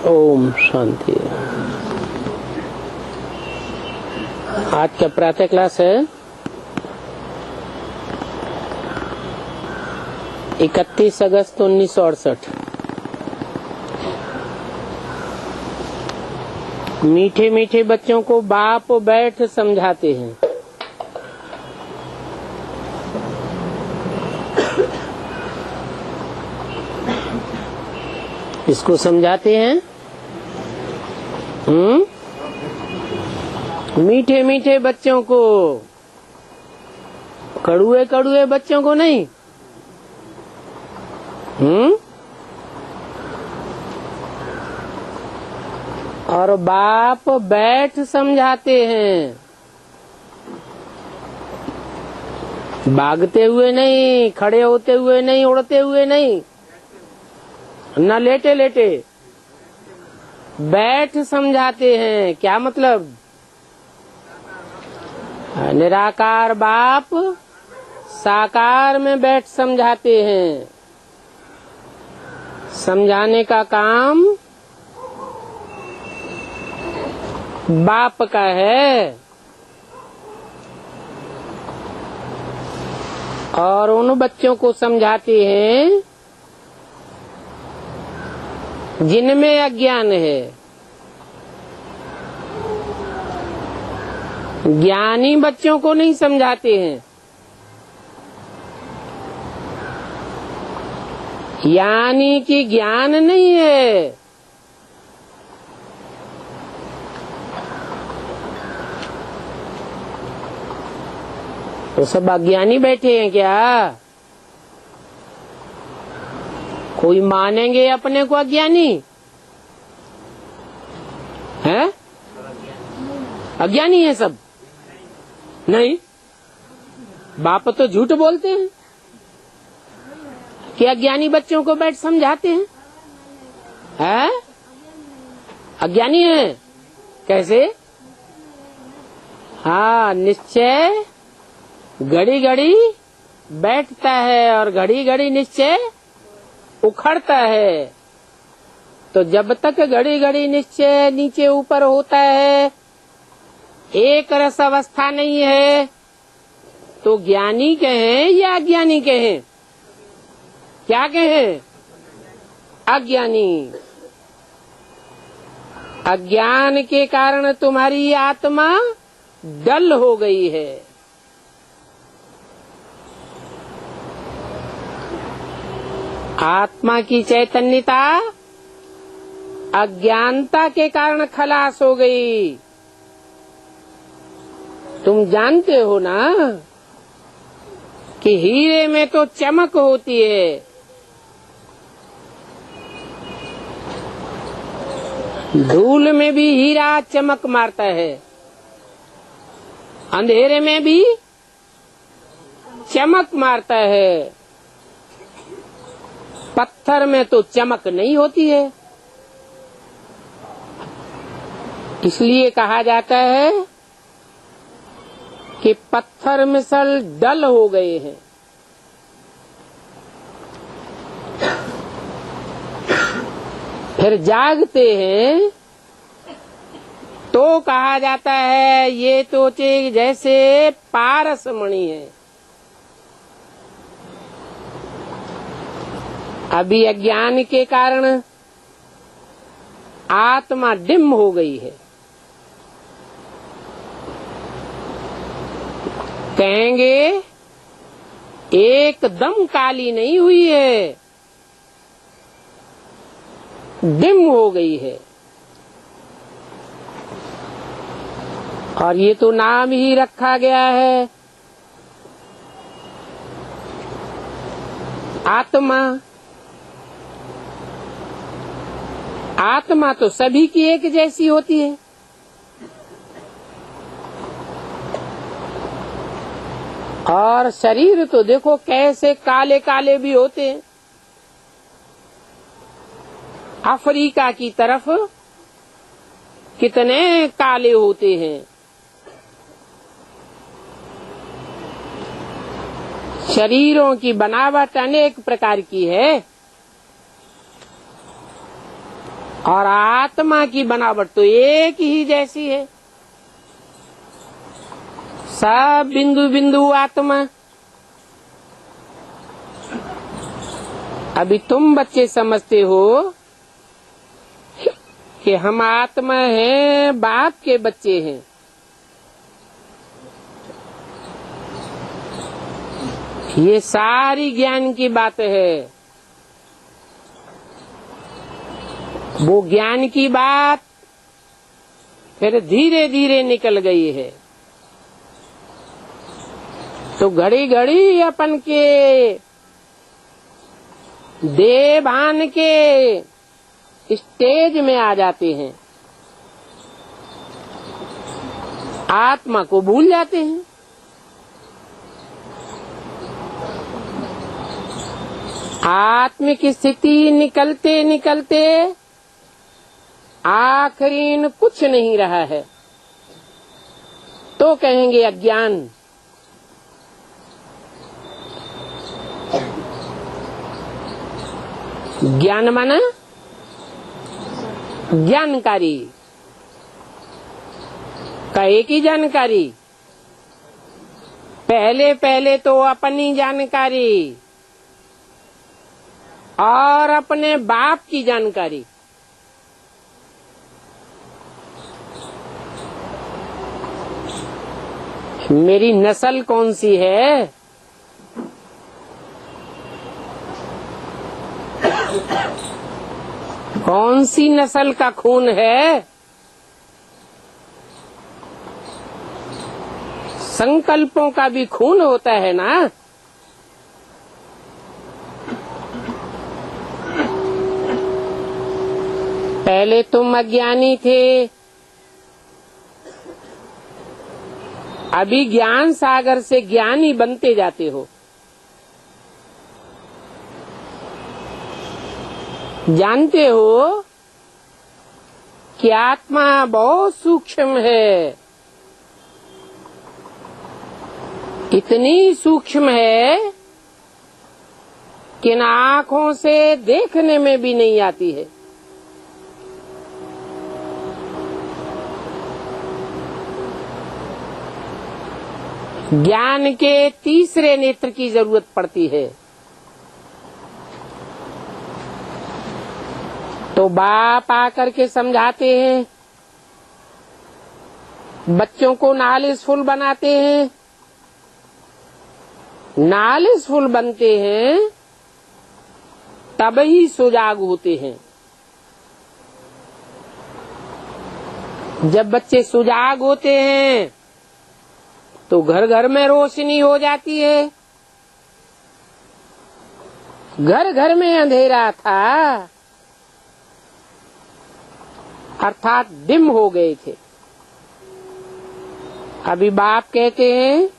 ओम शांति। आज का प्रातः क्लास है 31 अगस्त 1968। मीठे मीठे बच्चों को बाप बैठ समझाते हैं। इसको समझाते हैं। मीठे मीठे बच्चों को, कड़ुए कड़ुए बच्चों को नहीं। और बाप बैठ समझाते हैं। भागते हुए नहीं, खड़े होते हुए नहीं, उड़ते हुए नहीं, न लेटे लेटे, बैठ समझाते हैं। क्या मतलब? निराकार बाप साकार में बैठ समझाते हैं। समझाने का काम बाप का है। और उन बच्चों को समझाते हैं जिनमें अज्ञान है। ज्ञानी बच्चों को नहीं समझाते हैं। यानी कि ज्ञान नहीं है, तो सब अज्ञानी बैठे हैं क्या? कोई मानेंगे अपने को अज्ञानी है? अज्ञानी है सब? नहीं। बाप तो झूठ बोलते हैं कि अज्ञानी बच्चों को बैठ समझाते हैं। है? अज्ञानी है कैसे? हाँ, निश्चय घड़ी घड़ी बैठता है और घड़ी घड़ी निश्चय उखड़ता है। तो जब तक घड़ी घड़ी निश्चय नीचे ऊपर होता है, एक रस अवस्था नहीं है, तो ज्ञानी कहें या अज्ञानी कहें? क्या कहें? अज्ञानी। अज्ञान के कारण तुम्हारी आत्मा डल हो गई है। आत्मा की चैतन्यता अज्ञानता के कारण खलास हो गई। तुम जानते हो ना कि हीरे में तो चमक होती है, धूल में भी हीरा चमक मारता है, अंधेरे में भी चमक मारता है। पत्थर में तो चमक नहीं होती है। इसलिए कहा जाता है कि पत्थर मिसल डल हो गए हैं। फिर जागते हैं तो कहा जाता है ये तो जैसे पारस मणि है। अभी अज्ञान के कारण आत्मा डिम हो गई है। कहेंगे एकदम काली नहीं हुई है, डिम हो गई है। और ये तो नाम ही रखा गया है आत्मा। आत्मा तो सभी की एक जैसी होती है। और शरीर तो देखो कैसे काले काले भी होते हैं। अफ्रीका की तरफ कितने काले होते हैं। शरीरों की बनावट अनेक प्रकार की है। और आत्मा की बनावट तो एक ही जैसी है। सब बिंदु बिंदु आत्मा। अभी तुम बच्चे समझते हो कि हम आत्मा हैं, बाप के बच्चे हैं। ये सारी ज्ञान की बात है। वो ज्ञान की बात फिर धीरे धीरे निकल गई है। तो घड़ी घड़ी अपन के देह भान के स्टेज में आ जाते हैं, आत्मा को भूल जाते हैं। आत्मिक स्थिति निकलते निकलते आखिरी कुछ नहीं रहा है तो कहेंगे अज्ञान। ज्ञान माना जानकारी, कहे की जानकारी। पहले पहले तो अपनी जानकारी और अपने बाप की जानकारी। मेरी नस्ल कौन सी है, कौन सी नस्ल का खून है। संकल्पों का भी खून होता है ना। पहले तुम अज्ञानी थे, अभी ज्ञान सागर से ज्ञानी बनते जाते हो। जानते हो कि आत्मा बहुत सूक्ष्म है, इतनी सूक्ष्म है कि इन आँखों से देखने में भी नहीं आती है। ज्ञान के तीसरे नेत्र की जरूरत पड़ती है। तो बाप आकर के समझाते हैं, बच्चों को नॉलेजफुल बनाते हैं। नॉलेजफुल बनते हैं तब ही सुजाग होते हैं। जब बच्चे सुजाग होते हैं तो घर घर में रोशनी हो जाती है। घर घर में अंधेरा था, अर्थात डिम हो गए थे। अभी बाप कहते हैं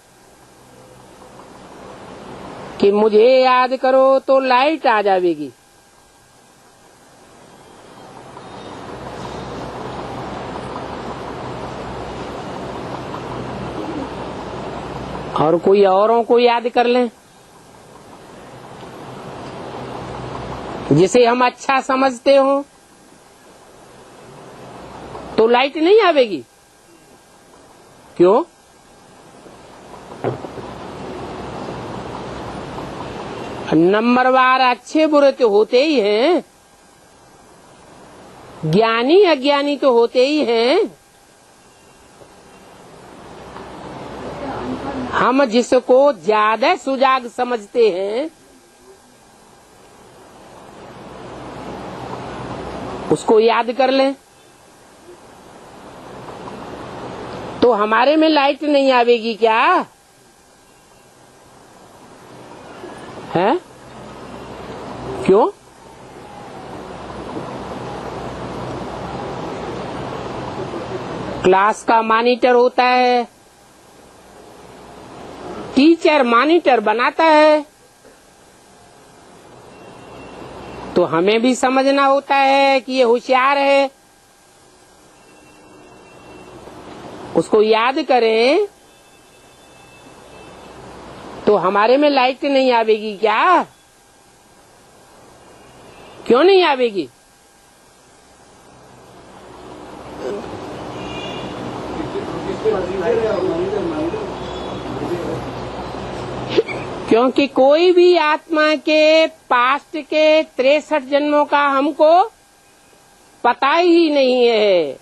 कि मुझे याद करो तो लाइट आ जाएगी। और कोई औरों को याद कर लें जिसे हम अच्छा समझते हो तो लाइट नहीं आवेगी। क्यों? नंबरवार अच्छे बुरे तो होते ही हैं, ज्ञानी अज्ञानी तो होते ही हैं। हम जिसको ज्यादा सुजाग समझते हैं उसको याद कर लें तो हमारे में लाइट नहीं आवेगी क्या है? क्यों? क्लास का मॉनिटर होता है, टीचर मॉनिटर बनाता है, तो हमें भी समझना होता है कि ये होशियार है, उसको याद करें तो हमारे में लाइट नहीं आवेगी क्या? क्यों नहीं आवेगी? क्योंकि कोई भी आत्मा के पास्ट के 63 जन्मों का हमको पता ही नहीं है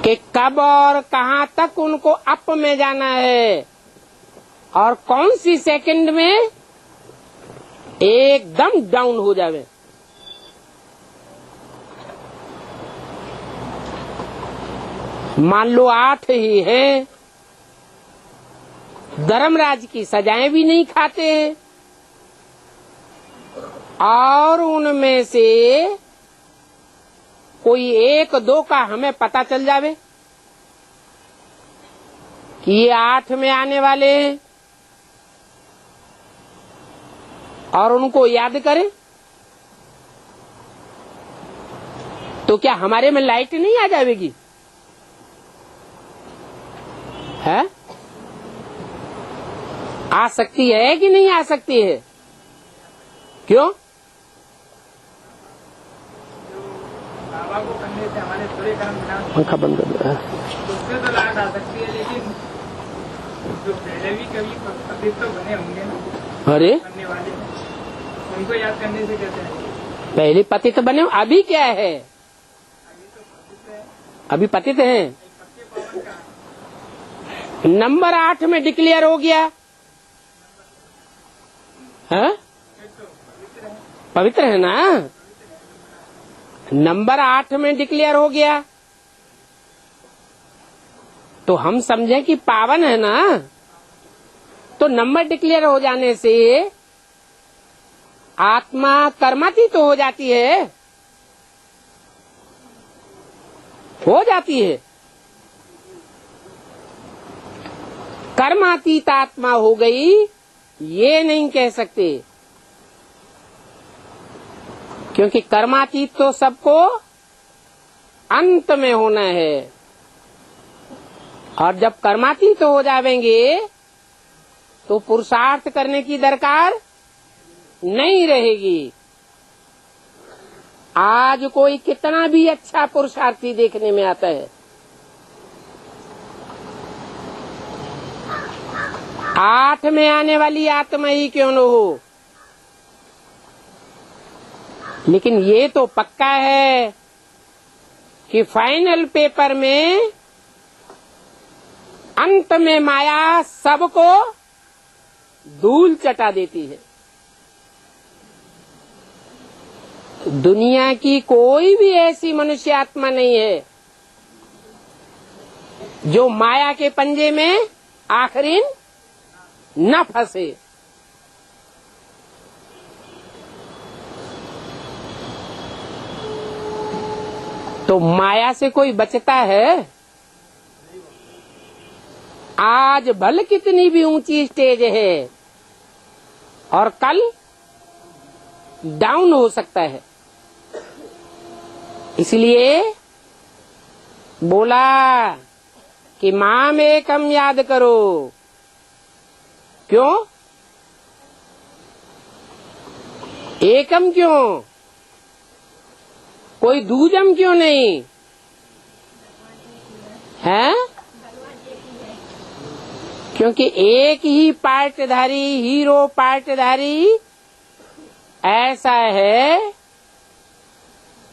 कि कब और कहां तक उनको अप में जाना है और कौन सी सेकंड में एकदम डाउन हो जावे। मान लो 8 ही हैं, धर्मराज की सजाएं भी नहीं खाते हैं और उनमें से कोई 1-2 का हमें पता चल जावे कि ये 8 में आने वाले हैं और उनको याद करें, तो क्या हमारे में लाइट नहीं आ जाएगी? है आ सकती है कि नहीं आ सकती है? क्यों? बाबा को करने से हमारे पूरे कर्म विनाश पंखा बंद कर दो। उससे तो लाट आ सकती है, लेकिन जो पहले भी कभी पतित तो बने होंगे ना अरे करने वाले, उनको याद करने से कैसे नहीं? पहले पतित बने, अभी क्या है? अभी पतित हैं। नंबर 8 में डिक्लेयर हो गया है? पवित्र है ना? नंबर 8 में डिक्लेयर हो गया तो हम समझे कि पावन है ना। तो नंबर डिक्लेयर हो जाने से आत्मा कर्मातीत तो हो जाती है, हो जाती है। कर्मातीत आत्मा हो गई ये नहीं कह सकते, क्योंकि कर्मातीत तो सबको अंत में होना है और जब कर्मातीत हो जाएंगे तो पुरुषार्थ करने की दरकार नहीं रहेगी। आज कोई कितना भी अच्छा पुरुषार्थी देखने में आता है, 8 में आने वाली आत्मा ही क्यों न हो, लेकिन ये तो पक्का है कि फाइनल पेपर में अंत में माया सबको धूल चटा देती है। दुनिया की कोई भी ऐसी मनुष्य आत्मा नहीं है जो माया के पंजे में आखिरी न फंसे। तो माया से कोई बचता है? आज भले कितनी भी ऊंची स्टेज है और कल डाउन हो सकता है। इसलिए बोला कि माम एकम याद करो। क्यों एकम? क्यों कोई दूजम क्यों नहीं है? क्योंकि एक ही पार्टधारी, हीरो पार्टधारी ऐसा है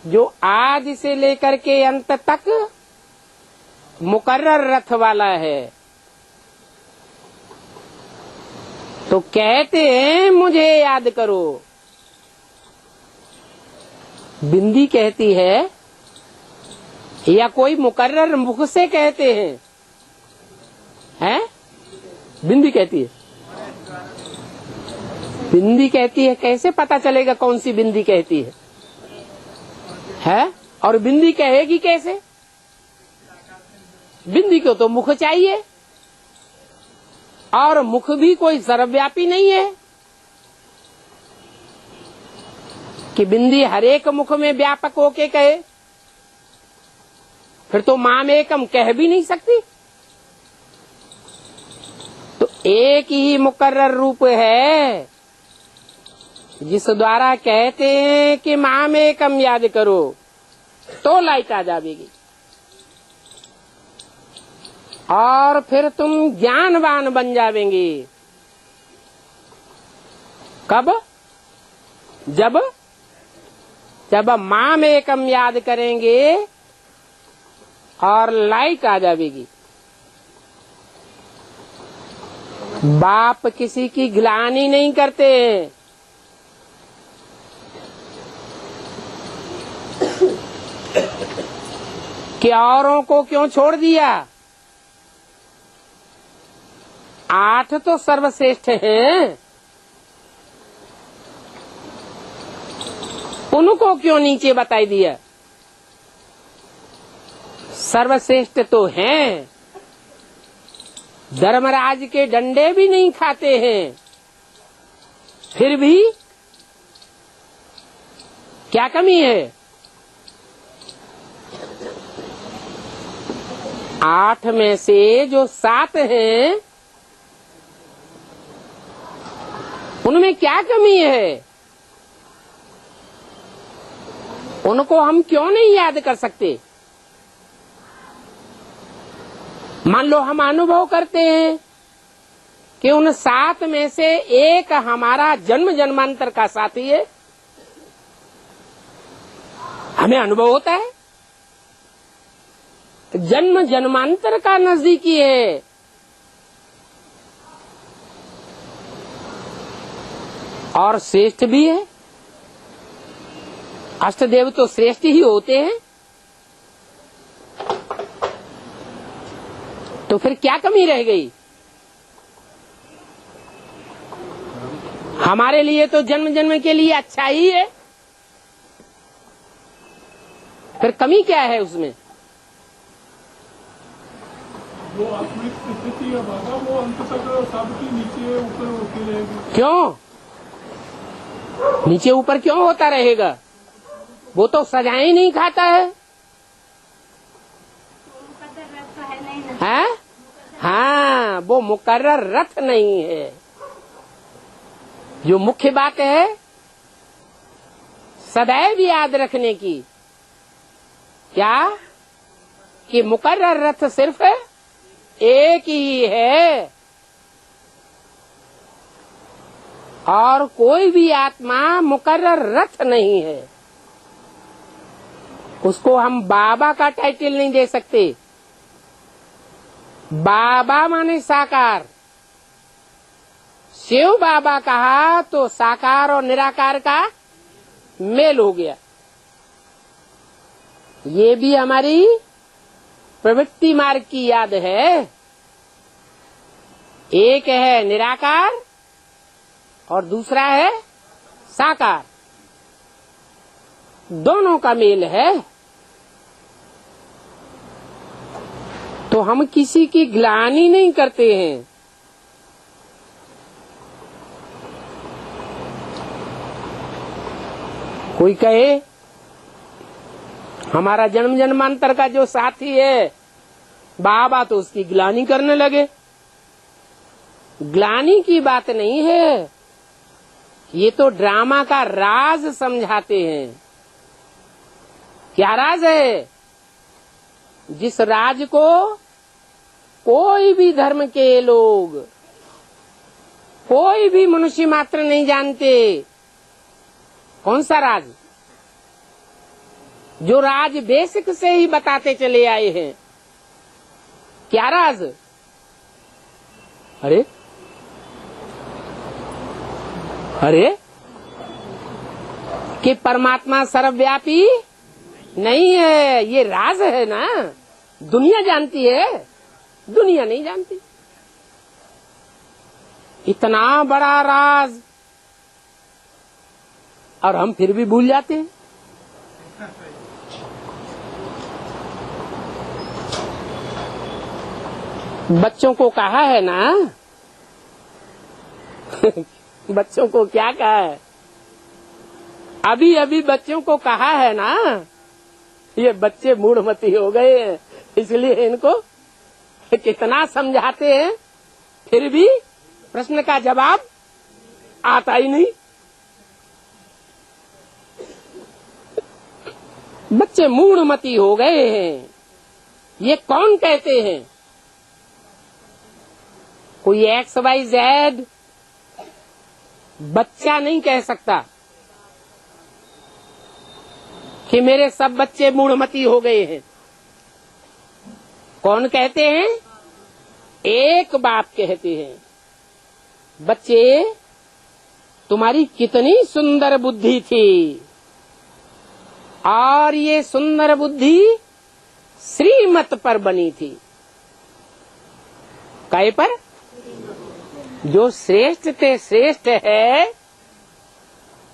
जो आज से लेकर के अंत तक मुकर्रर रथ वाला है। तो कहते हैं मुझे याद करो। बिंदी कहती है या कोई मुकर्रर मुख से कहते हैं? हैं? बिंदी कहती है। बिंदी कहती है, कैसे पता चलेगा कौन सी बिंदी कहती है? है? और बिंदी कहेगी कैसे? बिंदी को तो मुख चाहिए और मुख भी कोई सर्वव्यापी नहीं है कि बिंदी हर एक मुख में व्यापक होके कहे। फिर तो माम एकम कह भी नहीं सकती। तो एक ही मुकर्रर रूप है जिस द्वारा कहते हैं कि माम एकम याद करो, तो लाइट आ जाएगी। और फिर तुम ज्ञानवान बन जावेंगे। कब? जब माम एकम याद करेंगे और लाइट आ जाएगी। बाप किसी की ग्लानि नहीं करते हैं। कि औरों को क्यों छोड़ दिया? 8 तो सर्वश्रेष्ठ हैं, उनको क्यों नीचे बताई दिया? सर्वश्रेष्ठ तो हैं, धर्मराज के डंडे भी नहीं खाते हैं, फिर भी क्या कमी है? 8 में से जो 7 हैं, उनमें क्या कमी है? उनको हम क्यों नहीं याद कर सकते? मान लो हम अनुभव करते हैं कि उन 7 में से एक हमारा जन्म जन्मांतर का साथी है, हमें अनुभव होता है, जन्म जन्मांतर का नजदीकी है। और श्रेष्ठ भी है। अष्टदेव तो श्रेष्ठ ही होते हैं, तो फिर क्या कमी रह गई? हमारे लिए तो जन्म जन्म के लिए अच्छा ही है, फिर कमी क्या है उसमें? वो आत्मिक स्थिति है बाबा, वो अंत तक सबकी नीचे ऊपर होती रहेगी। क्यों नीचे ऊपर क्यों होता रहेगा? वो तो सजाएं ही नहीं खाता है। हैं? हाँ, वो मुकर्रर रथ नहीं है। जो मुख्य बात है सदैव याद रखने की, क्या? कि मुकर्रर रथ सिर्फ एक ही है, और कोई भी आत्मा मुकर्रर रथ नहीं है। उसको हम बाबा का टाइटल नहीं दे सकते। बाबा माने साकार, शिव बाबा कहा तो साकार और निराकार का मेल हो गया। ये भी हमारी प्रवृत्ति मार्ग की याद है। एक है निराकार और दूसरा है साकार, दोनों का मेल है। तो हम किसी की ग्लानि नहीं करते हैं। कोई कहे हमारा जन्म जन्मांतर का जो साथी है बाबा, तो उसकी ग्लानि करने लगे। ग्लानि की बात नहीं है, ये तो ड्रामा का राज समझाते हैं। क्या राज है? जिस राज को कोई भी धर्म के लोग, कोई भी मनुष्य मात्र नहीं जानते। कौन सा राज? जो राज बेसिक से ही बताते चले आए हैं। क्या राज? अरे कि परमात्मा सर्वव्यापी नहीं है, ये राज है ना। दुनिया जानती है, दुनिया नहीं जानती। इतना बड़ा राज, और हम फिर भी भूल जाते हैं। बच्चों को कहा है ना बच्चों को क्या कहा है? अभी अभी बच्चों को कहा है ना, ये बच्चे मूढ़मती हो गए हैं, इसलिए इनको कितना समझाते हैं, फिर भी प्रश्न का जवाब आता ही नहीं। बच्चे मूढ़मती हो गए हैं। ये कौन कहते हैं? कोई XYZ बच्चा नहीं कह सकता कि मेरे सब बच्चे मूढ़मती हो गए हैं। कौन कहते हैं? एक बाप कहते हैं, बच्चे तुम्हारी कितनी सुंदर बुद्धि थी, और ये सुंदर बुद्धि श्रीमत पर बनी थी। काय पर? जो श्रेष्ठ ते श्रेष्ठ है,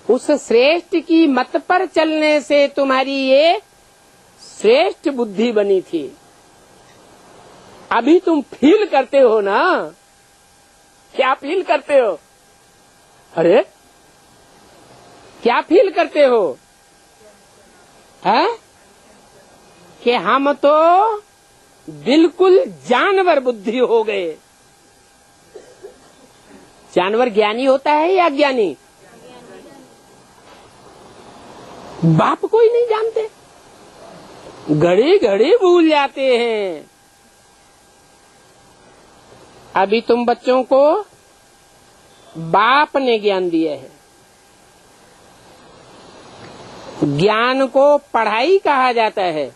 उस श्रेष्ठ की मत पर चलने से तुम्हारी ये श्रेष्ठ बुद्धि बनी थी। अभी तुम फील करते हो ना? क्या फील करते हो? अरे क्या फील करते हो? है कि हम तो बिल्कुल जानवर बुद्धि हो गए। जानवर ज्ञानी होता है या अज्ञानी? बाप कोई नहीं जानते, घड़ी घड़ी भूल जाते हैं। अभी तुम बच्चों को बाप ने ज्ञान दिया है। ज्ञान को पढ़ाई कहा जाता है।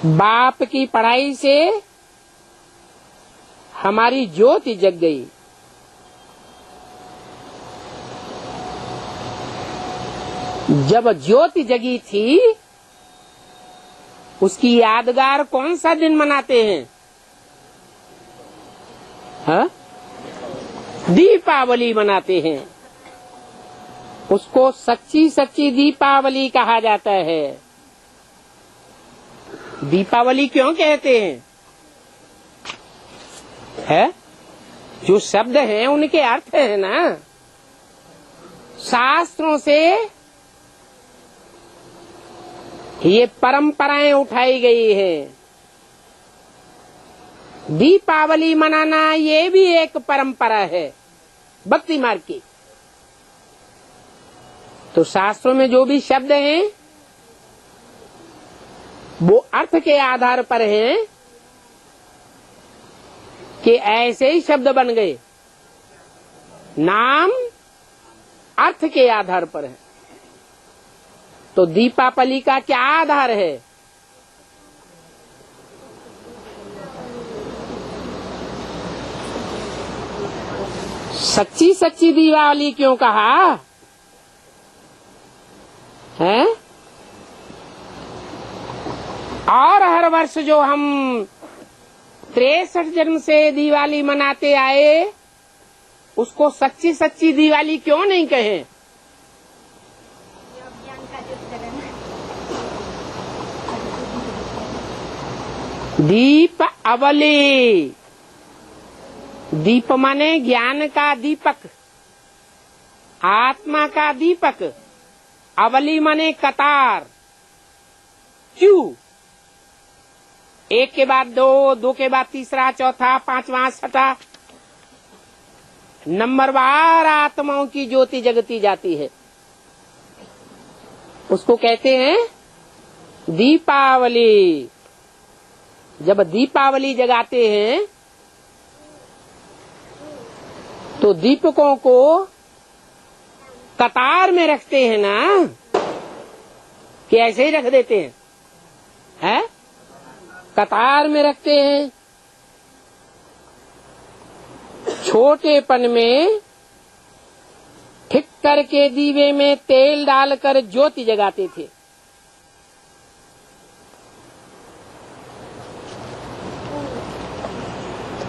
बाप की पढ़ाई से हमारी ज्योति जग गई। जब ज्योति जगी थी, उसकी यादगार कौन सा दिन मनाते हैं? हाँ? दीपावली मनाते हैं। उसको सच्ची सच्ची दीपावली कहा जाता है। दीपावली क्यों कहते हैं? है? जो शब्द हैं उनके अर्थ है ना। शास्त्रों से ये परंपराएं उठाई गई है। दीपावली मनाना ये भी एक परंपरा है भक्ति मार्ग की। तो शास्त्रों में जो भी शब्द हैं वो अर्थ के आधार पर हैं कि ऐसे ही शब्द बन गए। नाम अर्थ के आधार पर है। तो दीपावली का क्या आधार है? सच्ची सच्ची दीपावली क्यों कहा है? और हर वर्ष जो हम 63 जन्म से दिवाली मनाते आए, उसको सच्ची सच्ची दिवाली क्यों नहीं कहें? दीपावली, दीप माने ज्ञान का दीपक, आत्मा का दीपक। अवली माने कतार, क्यों? एक के बाद दो, दो के बाद तीसरा, चौथा, पांचवा, छठा, नंबरवार आत्माओं की ज्योति जगती जाती है। उसको कहते हैं दीपावली। जब दीपावली जगाते हैं तो दीपकों को कतार में रखते हैं ना, कि ऐसे ही रख देते हैं? हैं? कतार में रखते हैं। छोटेपन में ठीक करके दीवे में तेल डालकर ज्योति जगाते थे।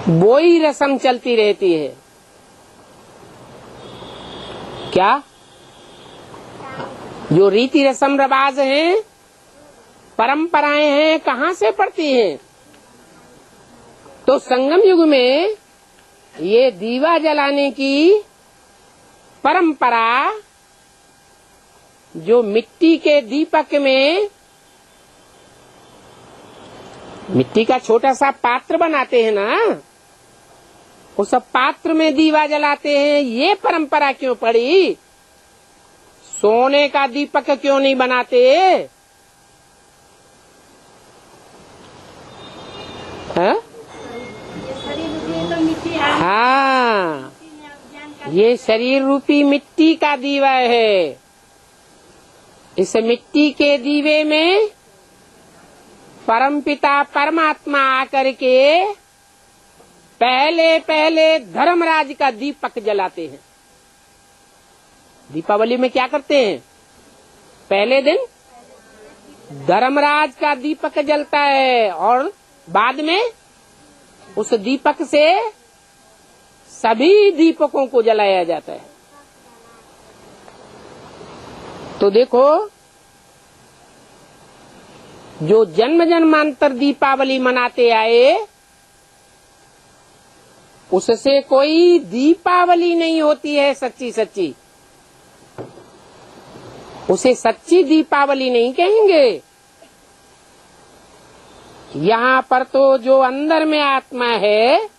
वो ही रस्म चलती रहती है। क्या? जो रीति रस्म रिवाज हैं, परंपराएं हैं, कहाँ से पड़ती हैं? तो संगम युग में ये दीवा जलाने की परंपरा, जो मिट्टी के दीपक में मिट्टी का छोटा सा पात्र बनाते हैं ना, उस पात्र में दीवा जलाते हैं। ये परंपरा क्यों पड़ी? सोने का दीपक क्यों नहीं बनाते? है? ये शरीर रूपी मिट्टी का दीवा है। इस मिट्टी के दीवे में परमपिता परमात्मा आकर के पहले पहले धर्मराज का दीपक जलाते हैं। दीपावली में क्या करते हैं? पहले दिन धर्मराज का दीपक जलता है और बाद में उस दीपक से सभी दीपकों को जलाया जाता है। तो देखो, जो जन्म जन्मांतर दीपावली मनाते आए उससे कोई दीपावली नहीं होती है सच्ची सच्ची। उसे सच्ची दीपावली नहीं कहेंगे। यहाँ पर तो जो अंदर में आत्मा है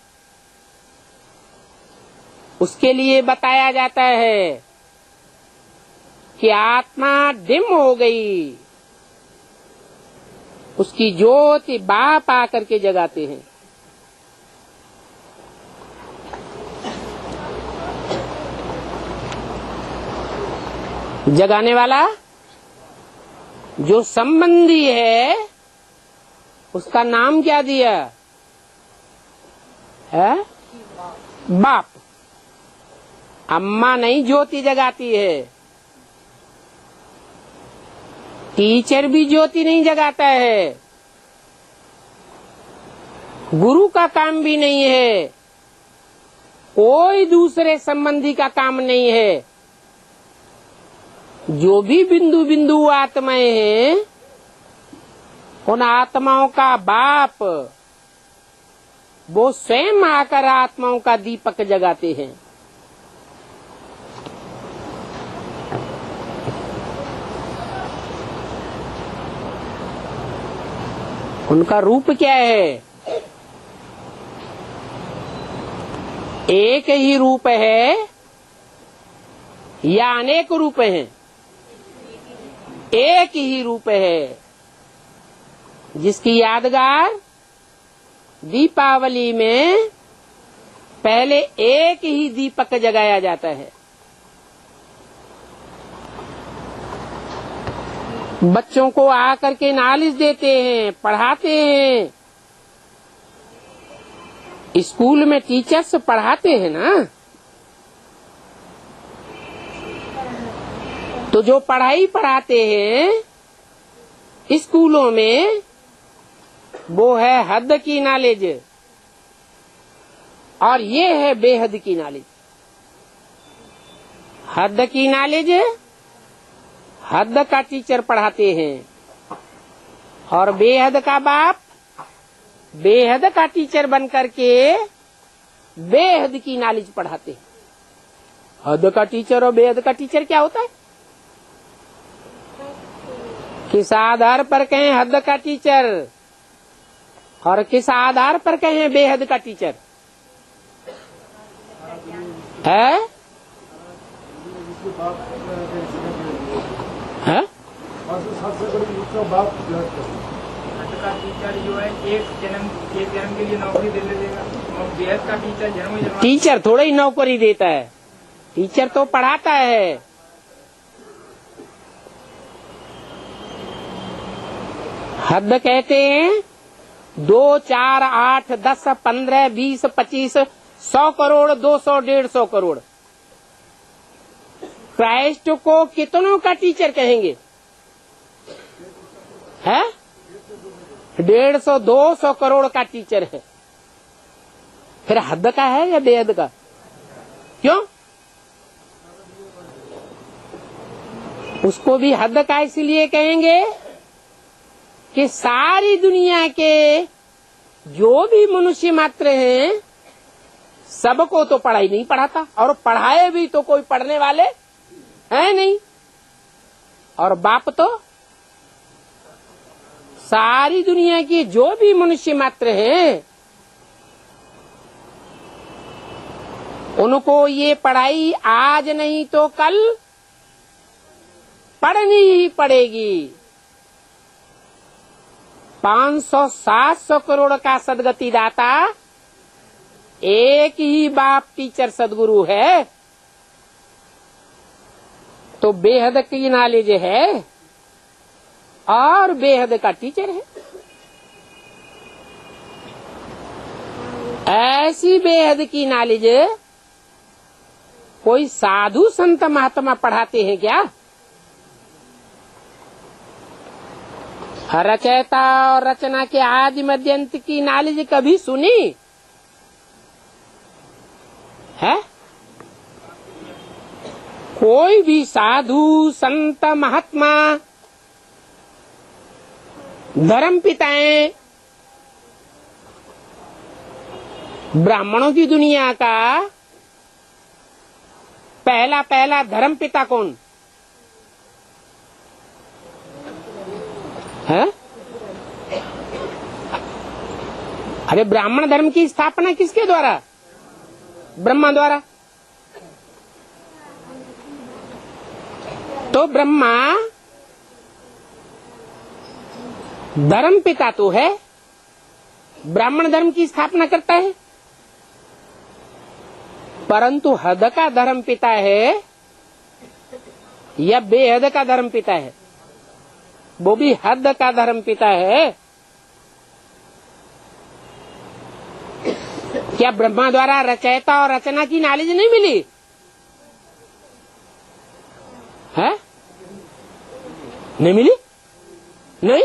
उसके लिए बताया जाता है कि आत्मा डिम हो गई, उसकी ज्योति बाप आकर के जगाते हैं। जगाने वाला जो संबंधी है उसका नाम क्या दिया है? बाप। अम्मा नहीं ज्योति जगाती है, टीचर भी ज्योति नहीं जगाता है, गुरु का काम भी नहीं है, कोई दूसरे संबंधी का काम नहीं है। जो भी बिंदु बिंदु आत्माएं हैं उन आत्माओं का बाप वो स्वयं आकर आत्माओं का दीपक जगाते हैं। उनका रूप क्या है? एक ही रूप है या अनेक रूप हैं? एक ही रूप है, जिसकी यादगार दीपावली में पहले एक ही दीपक जगाया जाता है। बच्चों को आकर के नॉलेज देते हैं, पढ़ाते हैं। स्कूल में टीचर्स पढ़ाते हैं ना, तो जो पढ़ाई पढ़ाते हैं स्कूलों में वो है हद की नॉलेज और ये है बेहद की नॉलेज। हद की नॉलेज हद का टीचर पढ़ाते हैं और बेहद का बाप बेहद का टीचर बन करके बेहद की नॉलेज पढ़ाते हैं। हद का टीचर और बेहद का टीचर क्या होता है? किस आधार पर कहें हद का टीचर और किस आधार पर कहें बेहद का टीचर है? है? हद का टीचर जो है एक जन्म के लिए नौकरी दे देगा और बेहद का टीचर जन्म टीचर थोड़ा ही नौकरी देता है, टीचर तो पढ़ाता है। हद कहते हैं 2, 4, 8, 10, 15, 20, 25, 100 करोड़, 200, 150 करोड़। क्राइस्ट को कितनों का टीचर कहेंगे? है 150, 200 करोड़ का टीचर है। फिर हद का है या बेहद का? क्यों? उसको भी हद का इसलिए कहेंगे कि सारी दुनिया के जो भी मनुष्य मात्र हैं सबको तो पढ़ाई नहीं पढ़ाता और पढ़ाए भी तो कोई पढ़ने वाले है नहीं। और बाप तो सारी दुनिया की जो भी मनुष्य मात्र हैं उनको ये पढ़ाई आज नहीं तो कल पढ़नी ही पड़ेगी। 500-700 करोड़ का सदगति दाता एक ही बाप टीचर सदगुरु है तो बेहद की नॉलेज है और बेहद का टीचर है। ऐसी बेहद की नॉलेज कोई साधु संत महात्मा पढ़ाते हैं क्या? रचयिता और रचना के आदि मध्य अंत की नॉलेज कभी सुनी है? कोई भी साधु संत महात्मा धर्म पिताएं ब्राह्मणों की दुनिया का पहला धर्म पिता कौन है? अरे ब्राह्मण धर्म की स्थापना किसके द्वारा? ब्रह्मा द्वारा। तो ब्रह्मा धर्म पिता तो है, ब्राह्मण धर्म की स्थापना करता है, परंतु हद का धर्म पिता है या बेहद का धर्म पिता है? वो भी हद का धर्म पिता है। क्या ब्रह्मा द्वारा रचयिता और रचना की नॉलेज नहीं मिली है? नहीं मिली? नहीं?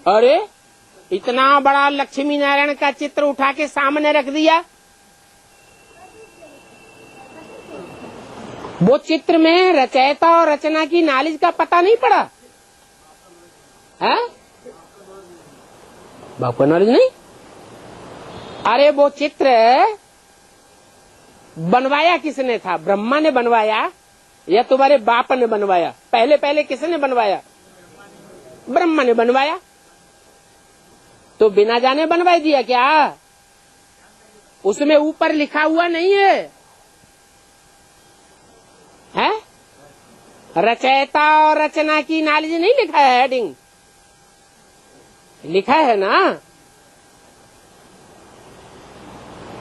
अरे इतना बड़ा लक्ष्मी नारायण का चित्र उठा के सामने रख दिया, वो चित्र में रचयिता और रचना की नॉलेज का पता नहीं पड़ा है? बाप का नॉलेज नहीं? अरे वो चित्र बनवाया किसने था? ब्रह्मा ने बनवाया या तुम्हारे बाप ने बनवाया? पहले किसने बनवाया? ब्रह्मा ने बनवाया। तो बिना जाने बनवाई दिया क्या? उसमें ऊपर लिखा हुआ नहीं है, है? रचयिता और रचना की नॉलेज नहीं लिखा है, हेडिंग लिखा है ना?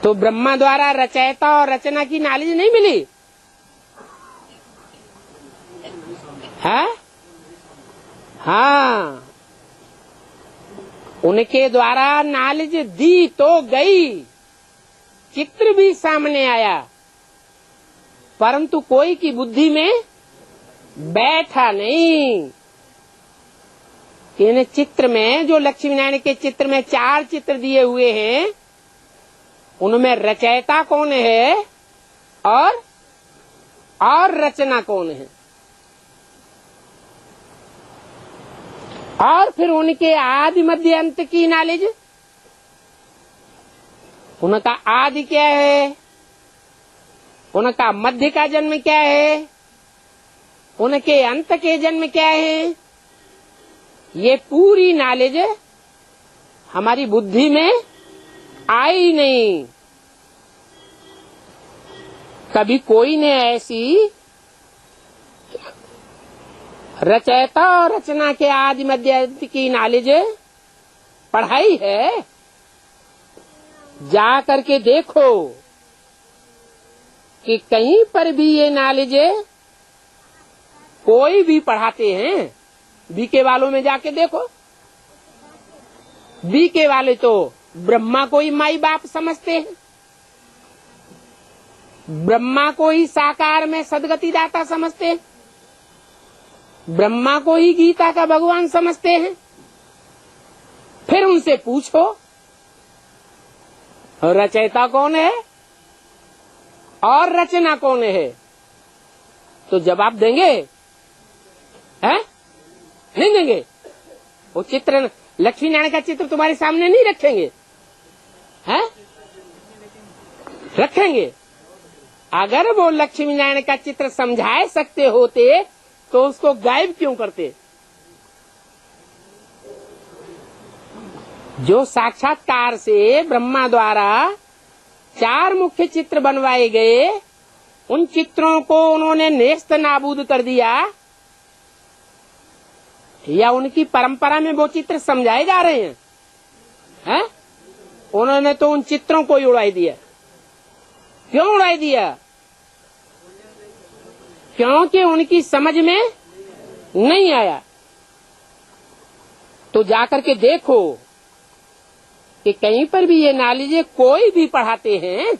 तो ब्रह्मा द्वारा रचयिता और रचना की नॉलेज नहीं मिली है? हाँ, उनके द्वारा नॉलेज दी तो गई, चित्र भी सामने आया, परंतु कोई की बुद्धि में बैठा नहीं। इन चित्र में जो लक्ष्मी नारायण के चित्र में 4 चित्र दिए हुए हैं, उनमें रचयिता कौन है और रचना कौन है? और फिर उनके आदि मध्य अंत की नॉलेज, उनका आदि क्या है, उनका मध्य का जन्म क्या है, उनके अंत के जन्म क्या है, ये पूरी नॉलेज हमारी बुद्धि में आई नहीं। कभी कोई ने ऐसी रचयिता और रचना के आदि मध्य अंत की नॉलेज पढ़ाई है? जा करके देखो कि कहीं पर भी ये नॉलेज कोई भी पढ़ाते हैं। बीके वालों में जाके देखो, बीके वाले तो ब्रह्मा को ही माई बाप समझते हैं, ब्रह्मा को ही साकार में सदगति दाता समझते हैं, ब्रह्मा को ही गीता का भगवान समझते हैं। फिर उनसे पूछो रचयिता कौन है और रचना कौन है, तो जवाब देंगे? हैं? नहीं देंगे। वो चित्र लक्ष्मी नारायण का चित्र तुम्हारे सामने नहीं रखेंगे, हैं? रखेंगे। अगर वो लक्ष्मी नारायण का चित्र समझा सकते होते तो उसको गायब क्यों करते? जो साक्षात्कार से ब्रह्मा द्वारा 4 मुख्य चित्र बनवाए गए, उन चित्रों को उन्होंने नेस्त नाबूद कर दिया, या उनकी परंपरा में वो चित्र समझाए जा रहे हैं, हैं? उन्होंने तो उन चित्रों को ही उड़ाई दिया। क्यों उड़ाई दिया क्योंकि उनकी समझ में नहीं आया। तो जाकर के देखो कि कहीं पर भी ये नॉलेज कोई भी पढ़ाते हैं।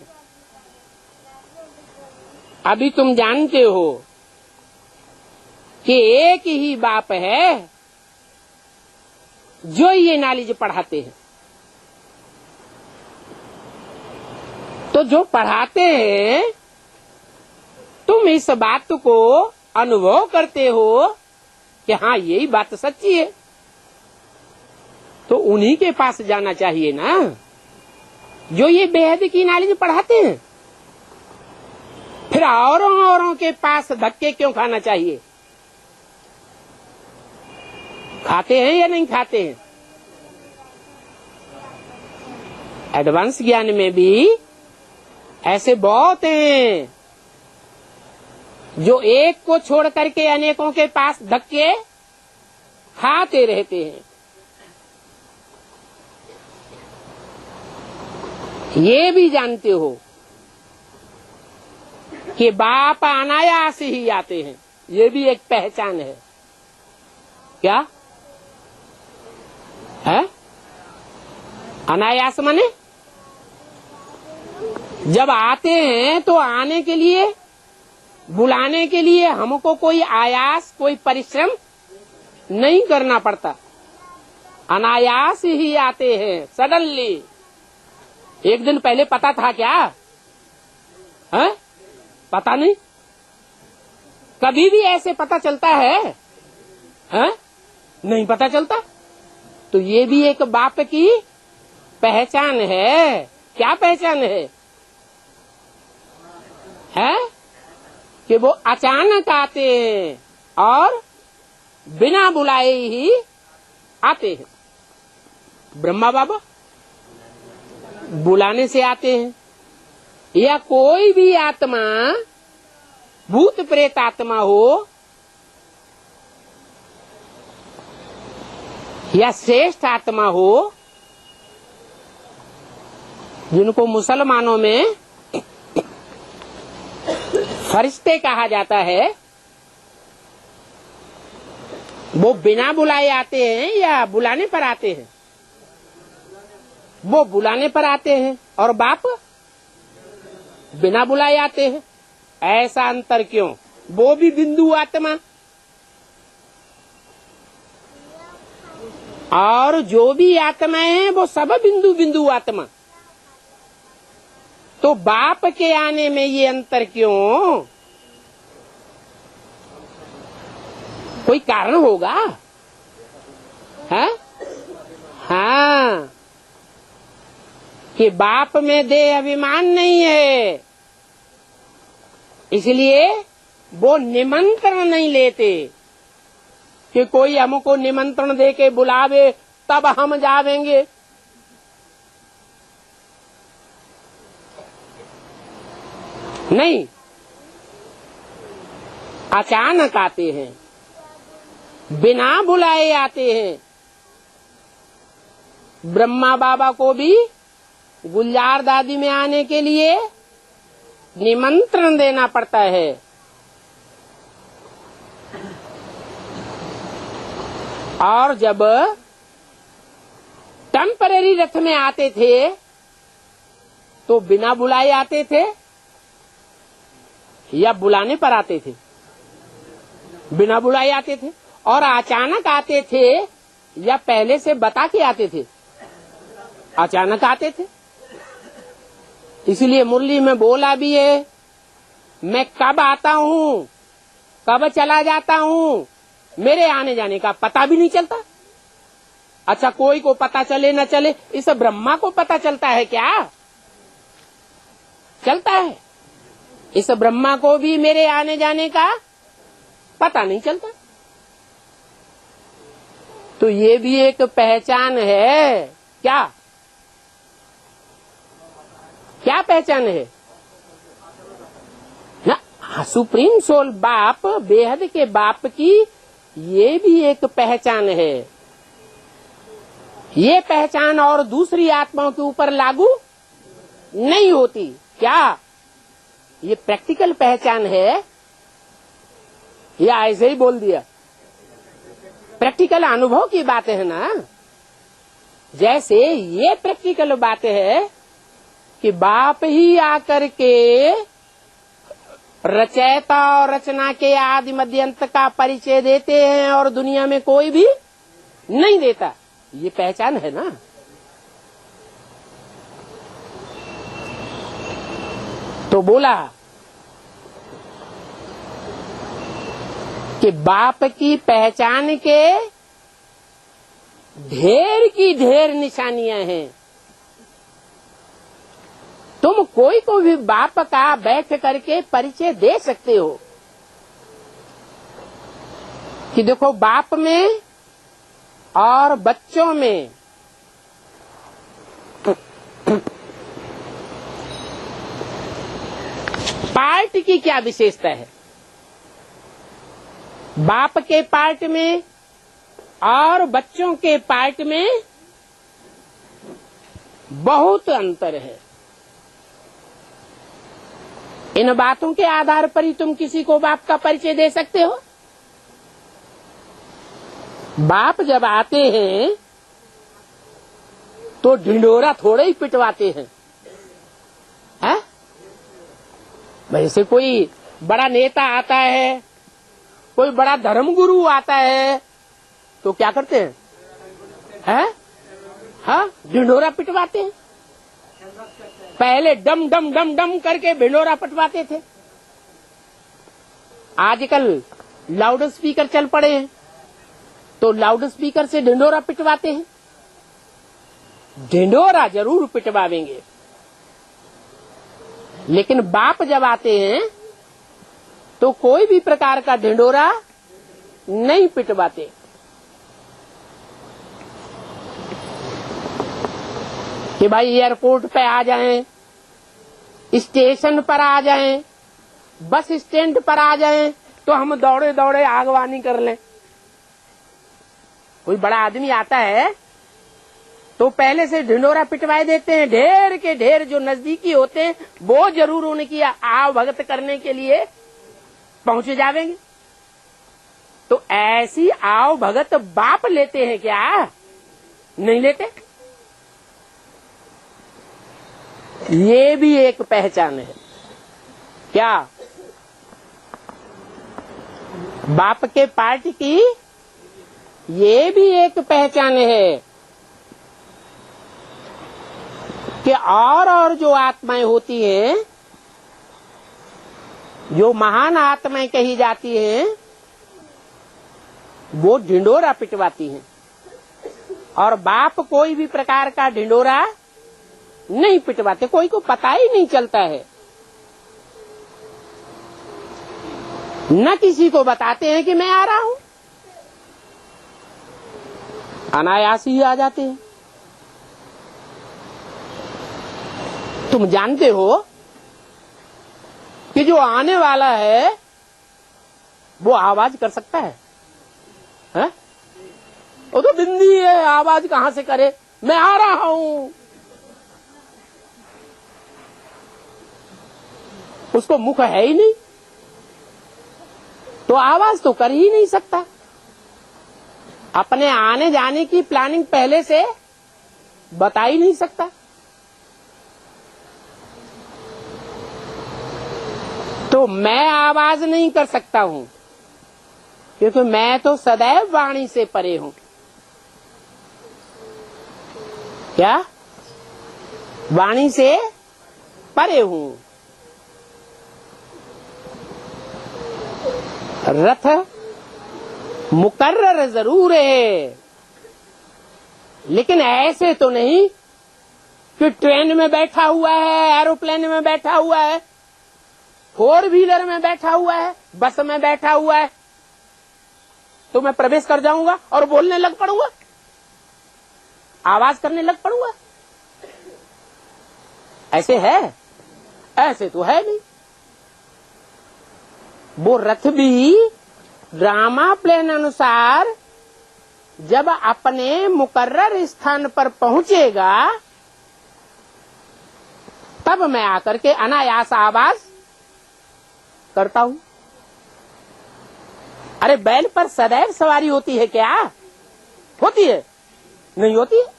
अभी तुम जानते हो कि एक ही बाप है जो ये नॉलेज पढ़ाते हैं। तो जो पढ़ाते हैं तुम इस बात को अनुभव करते हो कि हाँ यही बात सच्ची है, तो उन्हीं के पास जाना चाहिए ना, जो ये बेहद की नॉलेज पढ़ाते हैं। फिर औरों के पास धक्के क्यों खाना चाहिए? खाते हैं या नहीं खाते हैं? एडवांस ज्ञान में भी ऐसे बहुत हैं जो एक को छोड़ करके अनेकों के पास धक्के खाते रहते हैं। ये भी जानते हो कि बाप अनायास ही आते हैं, ये भी एक पहचान है। क्या है अनायास? माने जब आते हैं तो आने के लिए, बुलाने के लिए हमको कोई आयास, कोई परिश्रम नहीं करना पड़ता, अनायास ही आते हैं सडनली। एक दिन पहले पता था क्या? है? पता नहीं। कभी भी ऐसे पता चलता है? नहीं पता चलता। तो ये भी एक बाप की पहचान है। क्या पहचान है? कि वो अचानक आते हैं और बिना बुलाए ही आते हैं। ब्रह्मा बाबा बुलाने से आते हैं, या कोई भी आत्मा, भूत प्रेत आत्मा हो या श्रेष्ठ आत्मा हो, जिनको मुसलमानों में फरिश्ते कहा जाता है, वो बिना बुलाए आते हैं या बुलाने पर आते हैं? वो बुलाने पर आते हैं और बाप बिना बुलाए आते हैं। ऐसा अंतर क्यों? वो भी बिंदु आत्मा और जो भी आत्मा है वो सब बिंदु बिंदु आत्मा। तो बाप के आने में ये अंतर क्यों? कोई कारण होगा? है? हाँ, कि बाप में देह अभिमान नहीं है, इसलिए वो निमंत्रण नहीं लेते कि कोई हमको निमंत्रण दे के बुलावे तब हम जावेंगे। नहीं, अचानक आते हैं, बिना बुलाए आते हैं। ब्रह्मा बाबा को भी गुलजार दादी में आने के लिए निमंत्रण देना पड़ता है। और जब टेम्परेरी रथ में आते थे तो बिना बुलाए आते थे या बुलाने पर आते थे? बिना बुलाए आते थे। और अचानक आते थे या पहले से बता के आते थे? अचानक आते थे। इसलिए मुरली में बोला भी है, मैं कब आता हूँ, कब चला जाता हूँ, मेरे आने जाने का पता भी नहीं चलता। अच्छा, कोई को पता चले न चले, इस ब्रह्मा को पता चलता है क्या? चलता है। इस ब्रह्मा को भी मेरे आने जाने का पता नहीं चलता। तो ये भी एक पहचान है। क्या क्या पहचान है ना? सुप्रीम सोल बाप, बेहद के बाप की ये भी एक पहचान है। ये पहचान और दूसरी आत्माओं के ऊपर लागू नहीं होती। क्या ये प्रैक्टिकल पहचान है या ऐसे ही बोल दिया? प्रैक्टिकल अनुभव की बातें है ना। जैसे ये प्रैक्टिकल बात है कि बाप ही आकर के रचयिता और रचना के आदि मध्य अंत का परिचय देते हैं और दुनिया में कोई भी नहीं देता, ये पहचान है ना। तो बोला कि बाप की पहचान के ढेर की ढेर निशानियां हैं। तुम कोई को भी बाप का बैठ करके परिचय दे सकते हो कि देखो बाप में और बच्चों में पार्ट की क्या विशेषता है। बाप के पार्ट में और बच्चों के पार्ट में बहुत अंतर है। इन बातों के आधार पर ही तुम किसी को बाप का परिचय दे सकते हो। बाप जब आते हैं तो ढिंढोरा थोड़े ही पिटवाते हैं, है? वैसे कोई बड़ा नेता आता है, कोई बड़ा धर्मगुरु आता है तो क्या करते हैं? हाँ, ढिंढोरा पिटवाते हैं। पहले डम डम डम डम करके ढिंढोरा पिटवाते थे, आजकल लाउड स्पीकर चल पड़े हैं तो लाउड स्पीकर से ढिंढोरा पिटवाते हैं। ढिंढोरा जरूर पिटवावेंगे, लेकिन बाप जब आते हैं तो कोई भी प्रकार का ढिंढोरा नहीं पिटवाते। कि भाई एयरपोर्ट पे आ जाएं, स्टेशन पर आ जाएं, बस स्टैंड पर आ जाएं तो हम दौड़े दौड़े आगवानी कर लें। कोई बड़ा आदमी आता है तो पहले से ढिंढोरा पिटवाए देते हैं। ढेर के ढेर जो नजदीकी होते हैं वो जरूर उनकी आव भगत करने के लिए पहुंच जावेंगे। तो ऐसी आव भगत बाप लेते हैं क्या? नहीं लेते। ये भी एक पहचान है। क्या? बाप के पार्टी की ये भी एक पहचान है कि और जो आत्माएं होती हैं, जो महान आत्माएं कही जाती हैं, वो ढिंढोरा पिटवाती हैं और बाप कोई भी प्रकार का ढिंढोरा नहीं पिटवाते। कोई को पता ही नहीं चलता है, न किसी को बताते हैं कि मैं आ रहा हूं, अनायास ही आ जाते हैं। तुम जानते हो कि जो आने वाला है वो आवाज कर सकता है? वो तो बिंदी है, आवाज कहां से करे? मैं आ रहा हूं। उसको मुख है ही नहीं तो आवाज तो कर ही नहीं सकता। अपने आने जाने की प्लानिंग पहले से बता ही नहीं सकता। तो मैं आवाज नहीं कर सकता हूं क्योंकि मैं तो सदैव वाणी से परे हूं। क्या? वाणी से परे हूं। रथ मुकर्रर जरूर है, लेकिन ऐसे तो नहीं कि ट्रेन में बैठा हुआ है, एरोप्लेन में बैठा हुआ है, फोर व्हीलर में बैठा हुआ है, बस में बैठा हुआ है तो मैं प्रवेश कर जाऊंगा और बोलने लग पड़ूंगा, आवाज करने लग पड़ूंगा। ऐसे है? ऐसे तो है नहीं। वो रथ भी ड्रामा प्लान अनुसार जब अपने मुकर्रर स्थान पर पहुंचेगा तब मैं आकर के अनायास आवाज करता हूं। अरे बैल पर सदैव सवारी होती है क्या? होती है? नहीं होती है।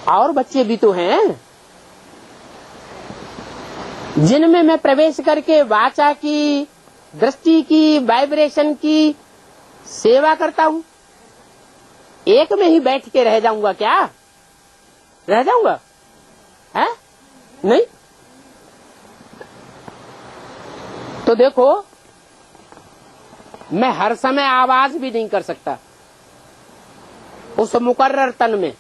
और बच्चे भी तो हैं जिनमें मैं प्रवेश करके वाचा की, दृष्टि की, वाइब्रेशन की सेवा करता हूं। एक में ही बैठ के रह जाऊंगा क्या? रह जाऊंगा? है? नहीं। तो देखो, मैं हर समय आवाज भी नहीं कर सकता उस मुकर्रर तन में।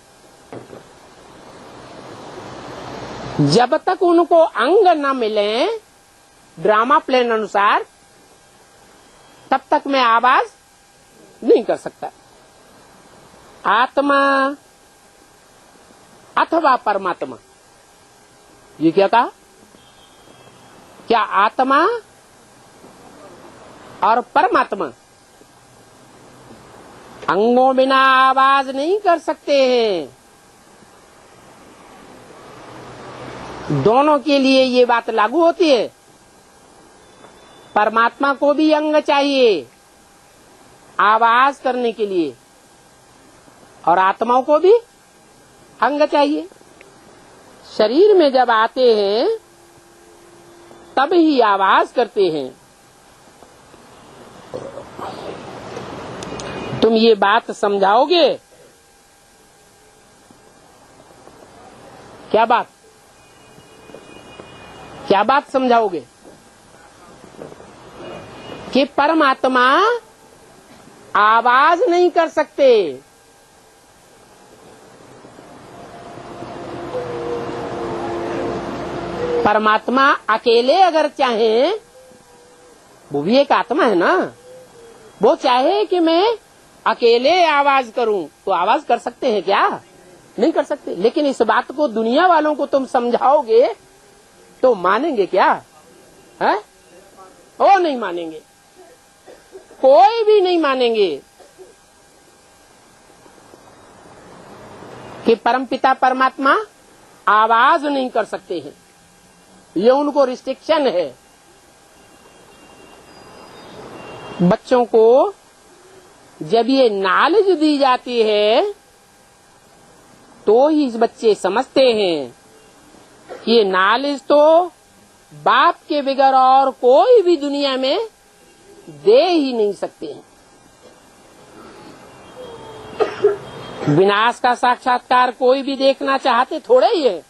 जब तक उनको अंग न मिले ड्रामा प्लान अनुसार, तब तक मैं आवाज नहीं कर सकता। आत्मा अथवा परमात्मा, ये क्या कहा? क्या आत्मा और परमात्मा अंगों बिना आवाज नहीं कर सकते हैं? दोनों के लिए ये बात लागू होती है। परमात्मा को भी अंग चाहिए आवाज करने के लिए, और आत्माओं को भी अंग चाहिए। शरीर में जब आते हैं तब ही आवाज करते हैं। तुम ये बात समझाओगे? क्या बात? क्या बात समझाओगे? कि परमात्मा आवाज नहीं कर सकते। परमात्मा अकेले अगर चाहे, वो भी एक आत्मा है ना, वो चाहे कि मैं अकेले आवाज करूं तो आवाज कर सकते हैं क्या? नहीं कर सकते। लेकिन इस बात को दुनिया वालों को तुम समझाओगे तो मानेंगे क्या? है? वो नहीं मानेंगे, कोई भी नहीं मानेंगे कि परमपिता परमात्मा आवाज नहीं कर सकते हैं। ये उनको रिस्ट्रिक्शन है। बच्चों को जब ये नॉलेज दी जाती है तो ही बच्चे समझते हैं कि ये नॉलेज तो बाप के बगैर और कोई भी दुनिया में दे ही नहीं सकते हैं। विनाश का साक्षात्कार कोई भी देखना चाहते थोड़े ही है?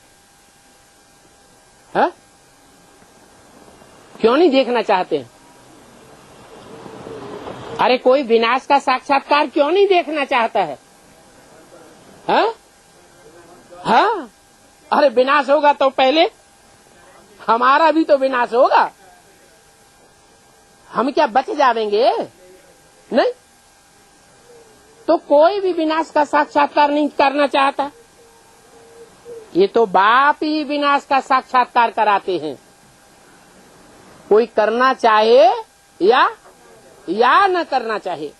क्यों नहीं देखना चाहते? अरे कोई विनाश का साक्षात्कार क्यों नहीं देखना चाहता है? हाँ? अरे विनाश होगा तो पहले हमारा भी तो विनाश होगा। हम क्या बच जाएंगे? नहीं। तो कोई भी विनाश का साक्षात्कार नहीं करना चाहता। ये तो बाप ही विनाश का साक्षात्कार कराते हैं। कोई करना चाहे या न करना चाहे।